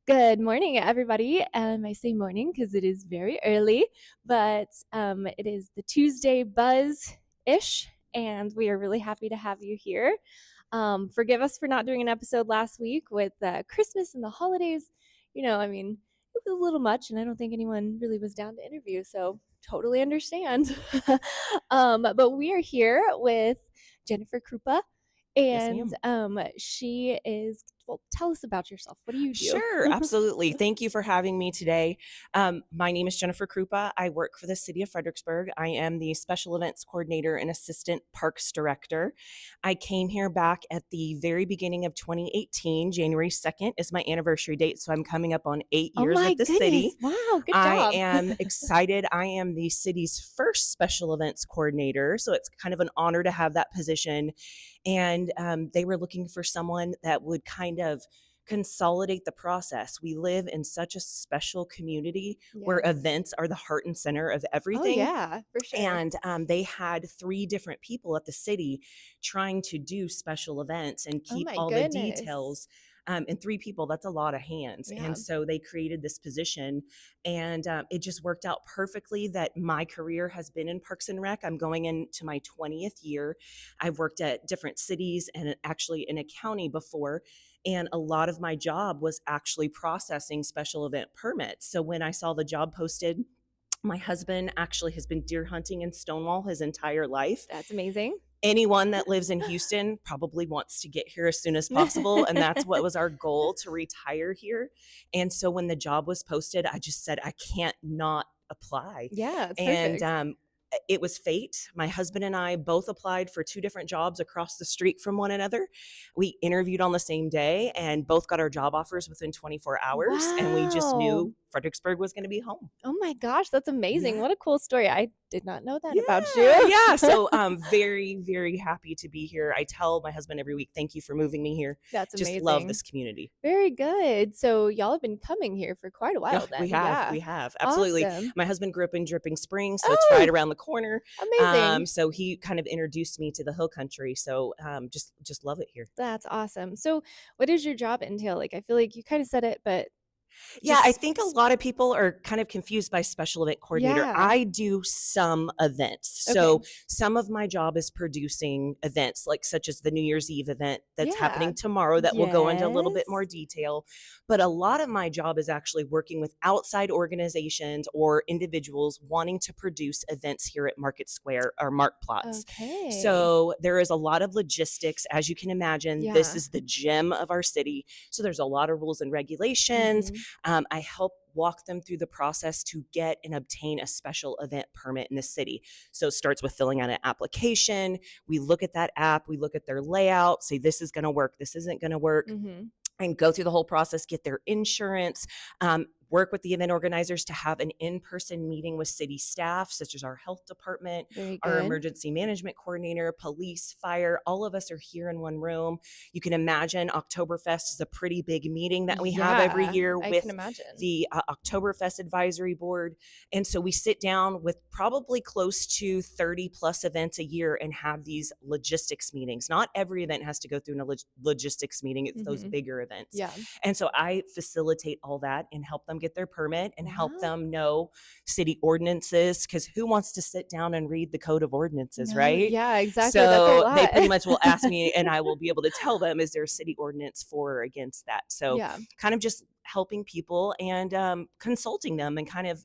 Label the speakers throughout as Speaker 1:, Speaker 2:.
Speaker 1: Good morning, everybody. I say morning because it is very early, but it is the Tuesday buzz-ish, and we are really happy to have you here. Forgive us for not doing an episode last week with Christmas and the holidays. It was a little much, and I don't think anyone really was down to interview, so totally understand. But we are here with Jennifer Krupa,
Speaker 2: Yes,
Speaker 1: and
Speaker 2: ma'am.
Speaker 1: she is, well, tell us about yourself. What do you do?
Speaker 2: Sure, absolutely. Thank you for having me today. My name is Jennifer Krupa. I work for the city of Fredericksburg. I am the special events coordinator and assistant parks director. I came here back at the very beginning of 2018. January 2nd is my anniversary date, so I'm coming up on 8 years
Speaker 1: My
Speaker 2: with the
Speaker 1: goodness.
Speaker 2: city.
Speaker 1: Wow, good
Speaker 2: I
Speaker 1: job.
Speaker 2: am excited. I am the city's first special events coordinator, so it's kind of an honor to have that position. And they were looking for someone that would kind of consolidate the process. We live in such a special community where
Speaker 1: Yes.
Speaker 2: events are the heart and center of
Speaker 1: Oh,
Speaker 2: everything.
Speaker 1: yeah, for sure.
Speaker 2: And they had three different people at the city trying to do special events and
Speaker 1: Oh
Speaker 2: keep
Speaker 1: my
Speaker 2: all the
Speaker 1: goodness.
Speaker 2: details. And three people, that's a lot of hands.
Speaker 1: Yeah,
Speaker 2: And so they created this position, and it just worked out perfectly that my career has been in Parks and Rec. I'm going into my 20th year. I've worked at different cities and actually in a county before. And a lot of my job was actually processing special event permits. So when I saw the job posted, my husband actually has been deer hunting in Stonewall his entire life.
Speaker 1: that's amazing.
Speaker 2: Anyone that lives in Houston probably wants to get here as soon as possible. And that's what was our goal, to retire here. And so when the job was posted, I just said, I can't not apply.
Speaker 1: Yeah, it's
Speaker 2: And
Speaker 1: perfect.
Speaker 2: it was fate. My husband and I both applied for two different jobs across the street from one another. We interviewed on the same day and both got our job offers within 24 hours. And we just
Speaker 1: Wow.
Speaker 2: knew Fredericksburg was going to be home.
Speaker 1: Oh my gosh, that's amazing.
Speaker 2: Yeah.
Speaker 1: What a cool story. I did not know that about
Speaker 2: Yeah,
Speaker 1: you.
Speaker 2: yeah. So very, very happy to be here. I tell my husband every week, thank you for moving me here.
Speaker 1: That's
Speaker 2: Just love
Speaker 1: amazing.
Speaker 2: this community.
Speaker 1: Very good. So y'all have been coming here for quite a
Speaker 2: Yeah,
Speaker 1: while
Speaker 2: we
Speaker 1: then.
Speaker 2: have,
Speaker 1: Yeah.
Speaker 2: we have. Absolutely.
Speaker 1: Awesome.
Speaker 2: My husband grew up in Dripping Springs, so it's right
Speaker 1: Oh,
Speaker 2: around the corner.
Speaker 1: amazing.
Speaker 2: So he kind of introduced me to the hill country. So just love it here.
Speaker 1: That's awesome. So what does your job entail? Like, I feel like you kind of said it, but
Speaker 2: Yeah, I
Speaker 1: just
Speaker 2: think a lot of people are kind of confused by special event coordinator.
Speaker 1: yeah.
Speaker 2: I do some events.
Speaker 1: Okay.
Speaker 2: So some of my job is producing events, like such as the New Year's Eve event that's
Speaker 1: Yeah.
Speaker 2: happening tomorrow that we'll go into a little bit more
Speaker 1: Yes.
Speaker 2: detail. But a lot of my job is actually working with outside organizations or individuals wanting to produce events here at Market Square or Mark Plots.
Speaker 1: Okay.
Speaker 2: So there is a lot of logistics. As you can imagine, this
Speaker 1: Yeah.
Speaker 2: is the gem of our city. So there's a lot of rules and regulations.
Speaker 1: Mhm.
Speaker 2: I help walk them through the process to get and obtain a special event permit in the city. So it starts with filling out an application. We look at that app, we look at their layout, say this is going to work, this isn't going to work,
Speaker 1: Mhm.
Speaker 2: and go through the whole process, get their insurance, work with the event organizers to have an in-person meeting with city staff, such as our health department,
Speaker 1: Very
Speaker 2: our
Speaker 1: good.
Speaker 2: emergency management coordinator, police, fire. All of us are here in one room. You can imagine Oktoberfest is a pretty big meeting that we have every
Speaker 1: Yeah,
Speaker 2: year
Speaker 1: I can
Speaker 2: with
Speaker 1: imagine.
Speaker 2: the Oktoberfest advisory board. And so we sit down with probably close to 30 plus events a year and have these logistics meetings. Not every event has to go through a logistics meeting. It's those
Speaker 1: Mhm.
Speaker 2: bigger events.
Speaker 1: Yeah.
Speaker 2: And so I facilitate all that and help them get their permit and help
Speaker 1: Wow.
Speaker 2: them know city ordinances, because who wants to sit down and read the code of ordinances,
Speaker 1: No,
Speaker 2: right?
Speaker 1: yeah, exactly. That's a
Speaker 2: So they
Speaker 1: lot.
Speaker 2: pretty much will ask me and I will be able to tell them, is there a city ordinance for or against that? So
Speaker 1: Yeah.
Speaker 2: kind of just helping people and consulting them and kind of,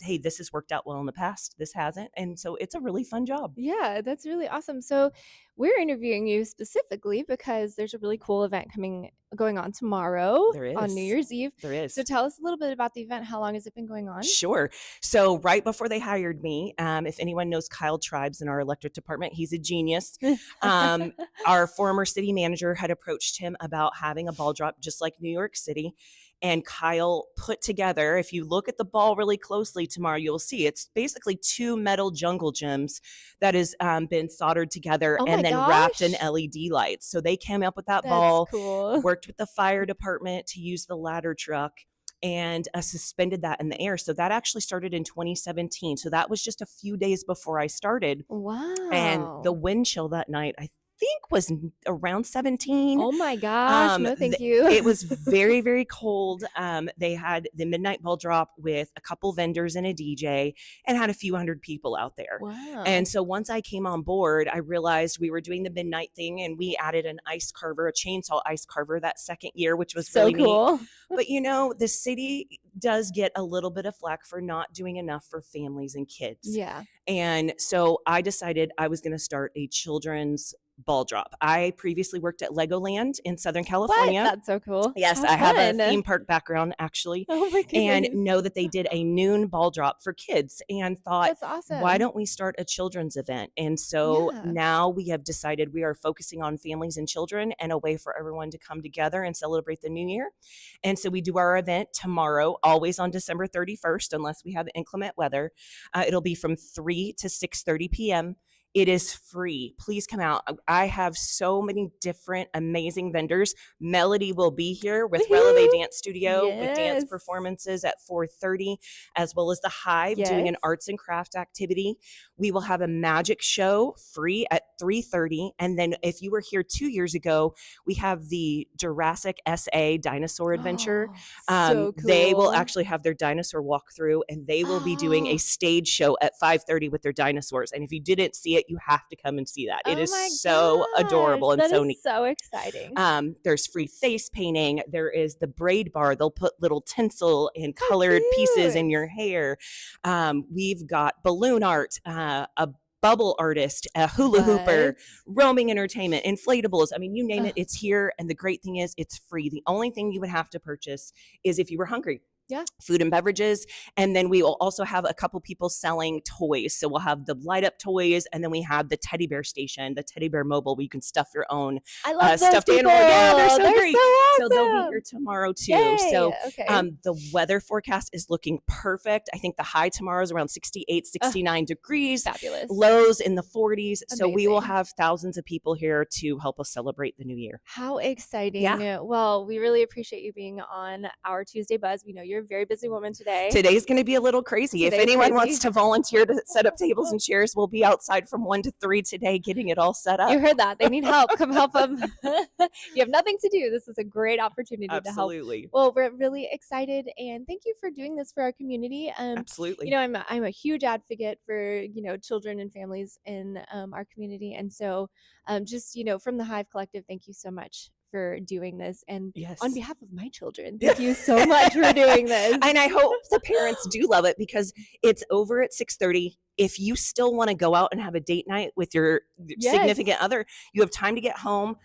Speaker 2: hey, this has worked out well in the past, this hasn't. And so it's a really fun job.
Speaker 1: Yeah, that's really awesome. So, we're interviewing you specifically because there's a really cool event going on tomorrow
Speaker 2: There
Speaker 1: on New
Speaker 2: is.
Speaker 1: Year's Eve.
Speaker 2: There
Speaker 1: So,
Speaker 2: is.
Speaker 1: tell us a little bit about the event. How long has it been going on?
Speaker 2: Sure. So right before they hired me, if anyone knows Kyle Tribes in our electric department, he's a genius. Um, our former city manager had approached him about having a ball drop just like New York City. And Kyle put together, if you look at the ball really closely tomorrow, you'll see it's basically two metal jungle gyms that has been soldered together
Speaker 1: Oh my
Speaker 2: and then wrapped in
Speaker 1: gosh.
Speaker 2: LED lights. So they came up with that
Speaker 1: That's
Speaker 2: ball,
Speaker 1: cool.
Speaker 2: worked with the fire department to use the ladder truck, and suspended that in the air. So that actually started in 2017. So that was just a few days before I started. And the
Speaker 1: Wow.
Speaker 2: wind chill that night, I think was around 17.
Speaker 1: Oh my gosh, no thank you.
Speaker 2: It was very, very cold. They had the midnight ball drop with a couple vendors and a DJ and had a few hundred people out there.
Speaker 1: Wow.
Speaker 2: And so once I came on board, I realized we were doing the midnight thing, and we added an ice carver, a chainsaw ice carver that second year, which was
Speaker 1: So
Speaker 2: really neat.
Speaker 1: cool.
Speaker 2: But the city does get a little bit of flack for not doing enough for families and kids.
Speaker 1: Yeah.
Speaker 2: And so I decided I was going to start a children's ball drop. I previously worked at Legoland in Southern
Speaker 1: What?
Speaker 2: California.
Speaker 1: That's so cool.
Speaker 2: Yes,
Speaker 1: How
Speaker 2: I have a
Speaker 1: fun.
Speaker 2: theme park background actually,
Speaker 1: Oh my
Speaker 2: and
Speaker 1: goodness.
Speaker 2: know that they did a noon ball drop for kids, and thought,
Speaker 1: That's awesome.
Speaker 2: why don't we start a children's event? And so
Speaker 1: Yeah.
Speaker 2: now we have decided we are focusing on families and children and a way for everyone to come together and celebrate the new year. And so we do our event tomorrow, always on December 31st, unless we have inclement weather. It'll be from 3 to 6:30 p.m. It is free. Please come out. I have so many different amazing vendors. Melody will be here with Releve Dance Studio with dance
Speaker 1: Yes.
Speaker 2: performances at 4:30, as well as the Hive doing an
Speaker 1: Yes.
Speaker 2: arts and craft activity. We will have a magic show free at 3:30. And then if you were here 2 years ago, we have the Jurassic SA dinosaur adventure.
Speaker 1: So cool.
Speaker 2: They will actually have their dinosaur walkthrough, and they will be doing a stage show at 5:30 with their dinosaurs. And if you didn't see it, you have to come and see that. It is so adorable and so neat.
Speaker 1: So exciting.
Speaker 2: There's free face painting. There is the braid bar. They'll put little tinsel and
Speaker 1: So
Speaker 2: colored pieces
Speaker 1: cute.
Speaker 2: in your hair. We've got balloon art, a bubble artist, a hula hooper, roaming entertainment, inflatables. I mean, you name it, it's here. And the great thing is it's free. The only thing you would have to purchase is if you were hungry.
Speaker 1: Yeah.
Speaker 2: Food and beverages. And then we will also have a couple people selling toys. So we'll have the light up toys, and then we have the teddy bear station, the teddy bear mobile, where you can stuff your own
Speaker 1: I love
Speaker 2: stuffed
Speaker 1: those
Speaker 2: animal. Yeah, they're so great.
Speaker 1: So awesome.
Speaker 2: So they'll be here tomorrow too.
Speaker 1: Yay.
Speaker 2: So
Speaker 1: Okay.
Speaker 2: the weather forecast is looking perfect. I think the high tomorrow is around 68, 69 degrees.
Speaker 1: Fabulous.
Speaker 2: Lows in the 40s.
Speaker 1: Amazing.
Speaker 2: So we will have thousands of people here to help us celebrate the new year.
Speaker 1: How exciting.
Speaker 2: Yeah.
Speaker 1: Well, we really appreciate you being on our Tuesday Buzz. We know you're a very busy woman today.
Speaker 2: Today's going to be a little crazy.
Speaker 1: Today's
Speaker 2: if anyone
Speaker 1: crazy.
Speaker 2: wants to volunteer to set up tables and chairs, we'll be outside from 1 to 3 today getting it all set up.
Speaker 1: You heard that. They need help. Come help them. You have nothing to do. This is a great opportunity to help.
Speaker 2: Absolutely.
Speaker 1: Well, we're really excited, and thank you for doing this for our community.
Speaker 2: Absolutely.
Speaker 1: I'm a huge advocate for children and families in our community, and so just from the Hive Collective, thank you so much for doing this, and
Speaker 2: Yes.
Speaker 1: on behalf of my children, thank you so much for doing this.
Speaker 2: And I hope the parents do love it, because it's over at 6:30. If you still want to go out and have a date night with your significant other, you have time to get home.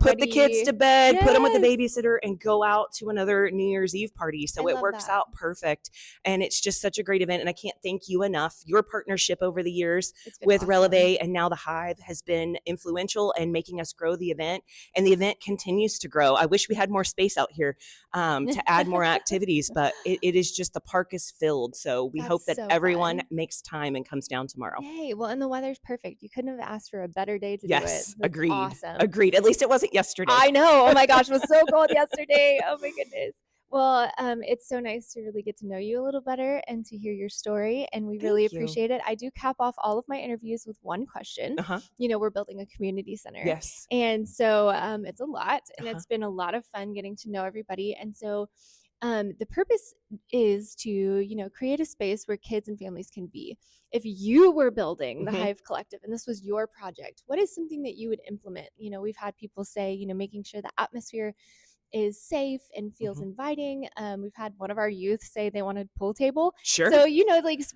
Speaker 2: Put the kids to bed, put them with the babysitter, and go out to another New Year's Eve party. So it works out perfect. And it's just such a great event. And I can't thank you enough. Your partnership over the years with
Speaker 1: awesome.
Speaker 2: Releve and now the Hive has been influential in making us grow the event. And the event continues to grow. I wish we had more space out here to add more activities, but it is just, the park is filled. So we hope that everyone makes time and comes down tomorrow.
Speaker 1: Yay. Well, and the weather's perfect. You couldn't have asked for a better day to do it.
Speaker 2: Yes, agreed.
Speaker 1: Awesome.
Speaker 2: Agreed. At least it wasn't yesterday.
Speaker 1: I know. Oh my gosh, it was so cold yesterday. Oh my goodness. Well, it's so nice to really get to know you a little better and to hear your story, and we really appreciate it. I do cap off all of my interviews with one question. We're building a community center.
Speaker 2: Yes.
Speaker 1: And so it's a lot, and it's been a lot of fun getting to know everybody. And so the purpose is to, create a space where kids and families can be. If you were building the Hive Collective and this was your project, what is something that you would implement? We've had people say, making sure the atmosphere is safe and feels inviting. We've had one of our youth say they want a pool table.
Speaker 2: Sure.
Speaker 1: So,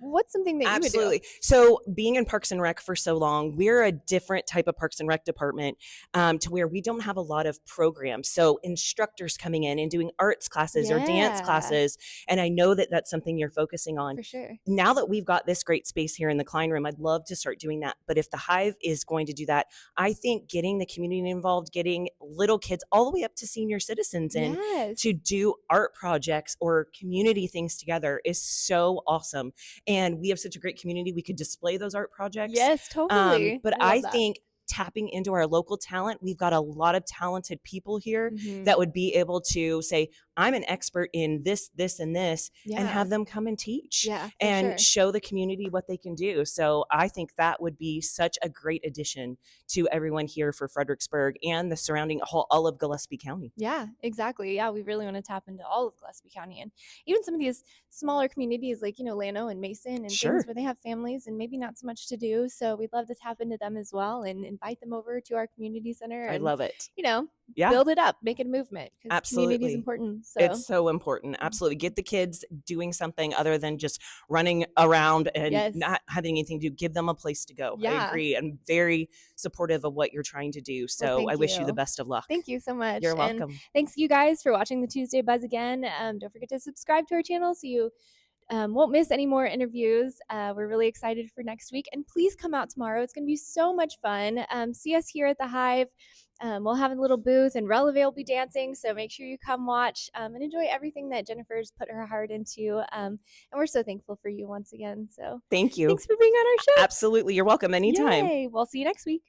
Speaker 1: what's something that you would do?
Speaker 2: Absolutely. So being in Parks and Rec for so long, we're a different type of Parks and Rec department to where we don't have a lot of programs. So instructors coming in and doing arts classes or dance classes. And I know that that's something you're focusing on.
Speaker 1: For sure.
Speaker 2: Now that we've got this great space here in the Klein Room, I'd love to start doing that. But if the Hive is going to do that, I think getting the community involved, getting little kids all the way up to senior citizens in to do art projects or community things together is so awesome. And we have such a great community. We could display those art projects.
Speaker 1: Yes, totally.
Speaker 2: But I think tapping into our local talent, we've got a lot of talented people here that would be able to say, I'm an expert in this, and this, and
Speaker 1: Yeah.
Speaker 2: have them come and teach
Speaker 1: Yeah, for
Speaker 2: and
Speaker 1: sure.
Speaker 2: show the community what they can do. So I think that would be such a great addition to everyone here for Fredericksburg and the surrounding whole all of Gillespie County.
Speaker 1: Yeah, exactly. Yeah, we really want to tap into all of Gillespie County and even some of these smaller communities like, Llano and Mason and things
Speaker 2: Sure.
Speaker 1: where they have families and maybe not so much to do. So we'd love to tap into them as well and invite them over to our community center
Speaker 2: I
Speaker 1: and,
Speaker 2: love it.
Speaker 1: you know,
Speaker 2: Yeah,
Speaker 1: build it up, make it a movement because community is
Speaker 2: absolutely.
Speaker 1: important.
Speaker 2: It's
Speaker 1: So,
Speaker 2: so important. Absolutely. Get the kids doing something other than just running around and
Speaker 1: yes.
Speaker 2: not having anything to do. Give them a place to go. I
Speaker 1: Yeah.
Speaker 2: agree. I'm very supportive of what you're trying to do.
Speaker 1: Well,
Speaker 2: So I
Speaker 1: thank
Speaker 2: wish you the
Speaker 1: you.
Speaker 2: best of luck.
Speaker 1: Thank you so much.
Speaker 2: You're
Speaker 1: And
Speaker 2: welcome.
Speaker 1: thanks you guys for watching the Tuesday Buzz again. Don't forget to subscribe to our channel so you won't miss any more interviews. We're really excited for next week. And please come out tomorrow. It's going to be so much fun. See us here at the Hive. We'll have a little booth and Releve will be dancing. So make sure you come watch and enjoy everything that Jennifer's put her heart into. And we're so thankful for you once again. So
Speaker 2: Thank you.
Speaker 1: thanks for being on our show.
Speaker 2: Absolutely. You're welcome anytime.
Speaker 1: Yay. We'll see you next week.